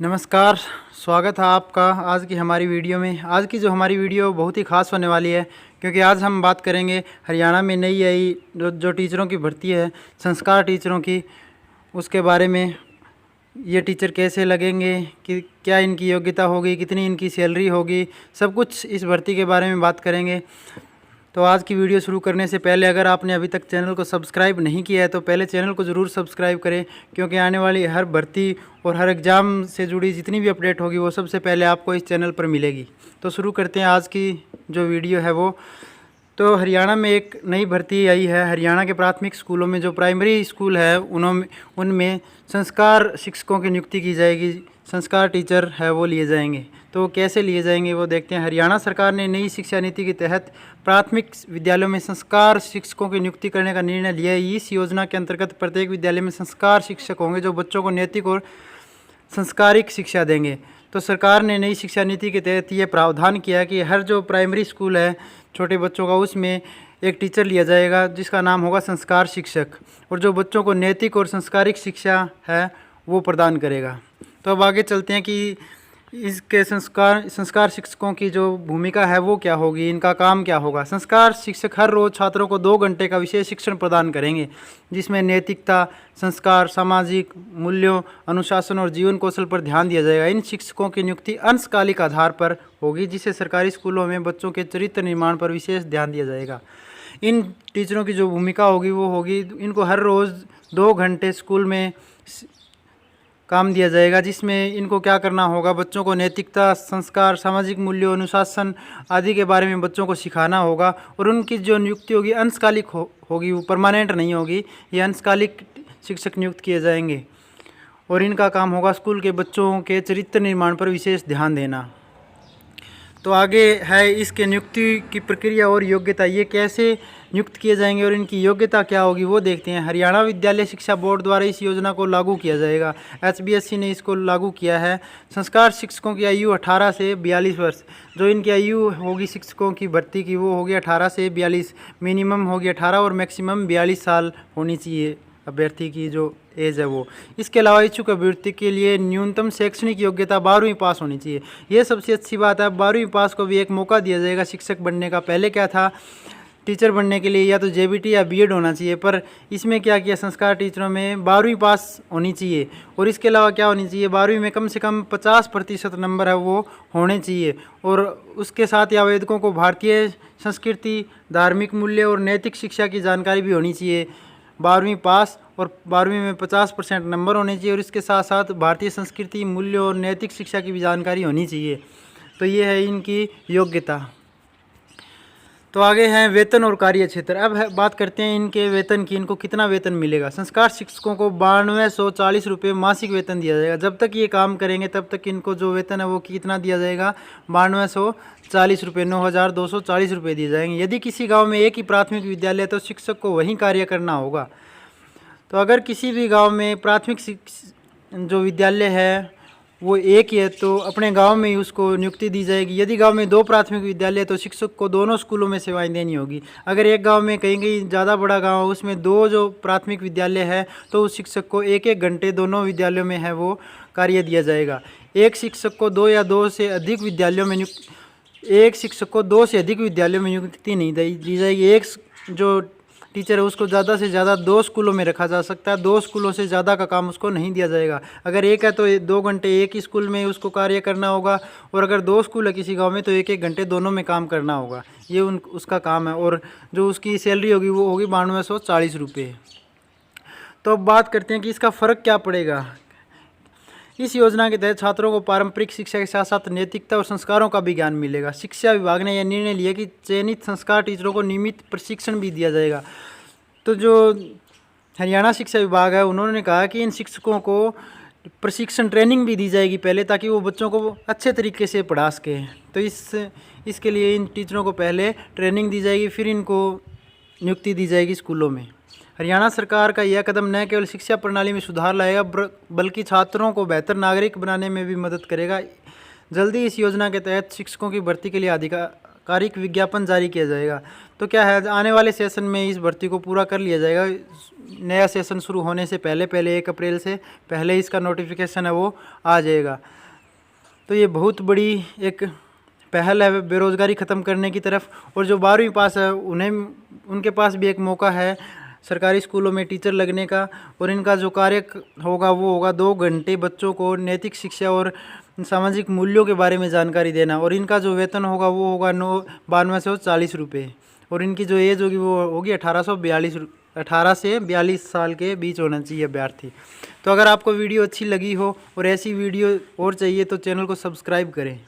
नमस्कार। स्वागत है आपका आज की हमारी वीडियो में। आज की जो हमारी वीडियो बहुत ही ख़ास होने वाली है, क्योंकि आज हम बात करेंगे हरियाणा में नई आई जो टीचरों की भर्ती है, संस्कार टीचरों की, उसके बारे में। ये टीचर कैसे लगेंगे, कि क्या इनकी योग्यता होगी, कितनी इनकी सैलरी होगी, सब कुछ इस भर्ती के बारे में बात करेंगे। तो आज की वीडियो शुरू करने से पहले अगर आपने अभी तक चैनल को सब्सक्राइब नहीं किया है तो पहले चैनल को ज़रूर सब्सक्राइब करें, क्योंकि आने वाली हर भर्ती और हर एग्ज़ाम से जुड़ी जितनी भी अपडेट होगी वो सबसे पहले आपको इस चैनल पर मिलेगी। तो शुरू करते हैं आज की जो वीडियो है वो। तो हरियाणा में एक नई भर्ती आई है। हरियाणा के प्राथमिक स्कूलों में जो प्राइमरी स्कूल है उनमें संस्कार शिक्षकों की नियुक्ति की जाएगी। संस्कार टीचर है वो लिए जाएंगे। तो कैसे लिए जाएंगे वो देखते हैं। हरियाणा सरकार ने नई शिक्षा नीति के तहत प्राथमिक विद्यालयों में संस्कार शिक्षकों की नियुक्ति करने का निर्णय लिया है। इस योजना के अंतर्गत प्रत्येक विद्यालय में संस्कार शिक्षक होंगे जो बच्चों को नैतिक और संस्कारिक शिक्षा देंगे। तो सरकार ने नई शिक्षा नीति के तहत ये प्रावधान किया कि हर जो प्राइमरी स्कूल है छोटे बच्चों का, उसमें एक टीचर लिया जाएगा जिसका नाम होगा संस्कार शिक्षक, और जो बच्चों को नैतिक और संस्कारिक शिक्षा है वो प्रदान करेगा। तो अब आगे चलते हैं कि इसके संस्कार शिक्षकों की जो भूमिका है वो क्या होगी, इनका काम क्या होगा। संस्कार शिक्षक हर रोज़ छात्रों को 2 घंटे का विशेष शिक्षण प्रदान करेंगे, जिसमें नैतिकता, संस्कार, सामाजिक मूल्यों, अनुशासन और जीवन कौशल पर ध्यान दिया जाएगा। इन शिक्षकों की नियुक्ति अंशकालिक आधार पर होगी, जिससे सरकारी स्कूलों में बच्चों के चरित्र निर्माण पर विशेष ध्यान दिया जाएगा। इन टीचरों की जो भूमिका होगी वो होगी, इनको हर रोज़ 2 घंटे स्कूल में काम दिया जाएगा, जिसमें इनको क्या करना होगा, बच्चों को नैतिकता, संस्कार, सामाजिक मूल्यों, अनुशासन आदि के बारे में बच्चों को सिखाना होगा। और उनकी जो नियुक्ति होगी अंशकालिक होगी, वो परमानेंट नहीं होगी। ये अंशकालिक शिक्षक नियुक्त किए जाएंगे और इनका काम होगा स्कूल के बच्चों के चरित्र निर्माण पर विशेष ध्यान देना। तो आगे है इसके नियुक्ति की प्रक्रिया और योग्यता, ये कैसे नियुक्त किए जाएंगे और इनकी योग्यता क्या होगी वो देखते हैं। हरियाणा विद्यालय शिक्षा बोर्ड द्वारा इस योजना को लागू किया जाएगा। HBSC ने इसको लागू किया है। संस्कार शिक्षकों की आयु 18 से 42 वर्ष, जो इनकी आयु होगी शिक्षकों की भर्ती की वो होगी 18 से 42। मिनिमम होगी 18 और मैक्सिमम 42 साल होनी चाहिए अभ्यर्थी की जो एज है वो। इसके अलावा इच्छुक अभ्यर्थी के लिए न्यूनतम शैक्षणिक योग्यता 12वीं पास होनी चाहिए। ये सबसे अच्छी बात है। 12वीं पास को भी एक मौका दिया जाएगा शिक्षक बनने का। पहले क्या था, टीचर बनने के लिए या तो JBT या BEd होना चाहिए, पर इसमें क्या किया, संस्कार टीचरों में 12वीं पास होनी चाहिए। और इसके अलावा क्या होनी चाहिए, 12वीं में कम से कम 50% नंबर है वो होने चाहिए। और उसके साथ ही आवेदकों को भारतीय संस्कृति, धार्मिक मूल्य और नैतिक शिक्षा की जानकारी भी होनी चाहिए। 12वीं पास और 12वीं में 50% नंबर होने चाहिए, और इसके साथ साथ भारतीय संस्कृति, मूल्य और नैतिक शिक्षा की भी जानकारी होनी चाहिए। तो ये है इनकी योग्यता। तो आगे हैं वेतन और कार्य क्षेत्र। अब बात करते हैं इनके वेतन की, इनको कितना वेतन मिलेगा। संस्कार शिक्षकों को 9240 रुपये मासिक वेतन दिया जाएगा। जब तक ये काम करेंगे तब तक इनको जो वेतन है वो कितना दिया जाएगा, 9240 रुपये, 9240 रुपये दिए जाएंगे। यदि किसी गाँव में एक ही प्राथमिक विद्यालय है तो शिक्षक को वहीं कार्य करना होगा। तो अगर किसी भी गांव में प्राथमिक जो विद्यालय है वो एक ही है तो अपने गांव में ही उसको नियुक्ति दी जाएगी। यदि गांव में 2 प्राथमिक विद्यालय है तो शिक्षक को दोनों स्कूलों में सेवाएं देनी होगी। अगर एक गांव में कहीं ज़्यादा बड़ा गांव है उसमें 2 जो प्राथमिक विद्यालय है तो उस शिक्षक को 1-1 घंटे दोनों विद्यालयों में है वो कार्य दिया जाएगा। एक शिक्षक को 2 या 2 से अधिक विद्यालयों में नियुक्ति नहीं दी जाएगी। एक जो टीचर है उसको ज़्यादा से ज़्यादा 2 स्कूलों में रखा जा सकता है। 2 स्कूलों से ज़्यादा का काम उसको नहीं दिया जाएगा। अगर एक है तो 2 घंटे एक ही स्कूल में उसको कार्य करना होगा, और अगर 2 स्कूल है किसी गांव में तो 1-1 घंटे दोनों में काम करना होगा। ये उसका काम है। और जो उसकी सैलरी होगी वो होगी 9240 रुपये। तो अब बात करते हैं कि इसका फ़र्क क्या पड़ेगा। इस योजना के तहत छात्रों को पारंपरिक शिक्षा के साथ साथ नैतिकता और संस्कारों का भी ज्ञान मिलेगा। शिक्षा विभाग ने यह निर्णय लिया कि चयनित संस्कार टीचरों को नियमित प्रशिक्षण भी दिया जाएगा। तो जो हरियाणा शिक्षा विभाग है उन्होंने कहा कि इन शिक्षकों को प्रशिक्षण ट्रेनिंग भी दी जाएगी पहले, ताकि वो बच्चों को अच्छे तरीके से पढ़ा सकें। तो इसके लिए इन टीचरों को पहले ट्रेनिंग दी जाएगी, फिर इनको नियुक्ति दी जाएगी स्कूलों में। हरियाणा सरकार का यह कदम न केवल शिक्षा प्रणाली में सुधार लाएगा बल्कि छात्रों को बेहतर नागरिक बनाने में भी मदद करेगा। जल्दी इस योजना के तहत शिक्षकों की भर्ती के लिए आधिकारिक विज्ञापन जारी किया जाएगा। तो क्या है, आने वाले सेशन में इस भर्ती को पूरा कर लिया जाएगा। नया सेशन शुरू होने से पहले 1 अप्रैल से पहले इसका नोटिफिकेशन है वो आ जाएगा। तो ये बहुत बड़ी एक पहल है बेरोज़गारी ख़त्म करने की तरफ। और जो 12वीं पास है उनके पास भी एक मौका है सरकारी स्कूलों में टीचर लगने का। और इनका जो कार्य होगा वो होगा 2 घंटे बच्चों को नैतिक शिक्षा और सामाजिक मूल्यों के बारे में जानकारी देना। और इनका जो वेतन होगा वो होगा 9240 रुपये। और इनकी जो एज होगी वो होगी 18 से 42 साल के बीच होना चाहिए अभ्यर्थी। तो अगर आपको वीडियो अच्छी लगी हो और ऐसी वीडियो और चाहिए तो चैनल को सब्सक्राइब करें।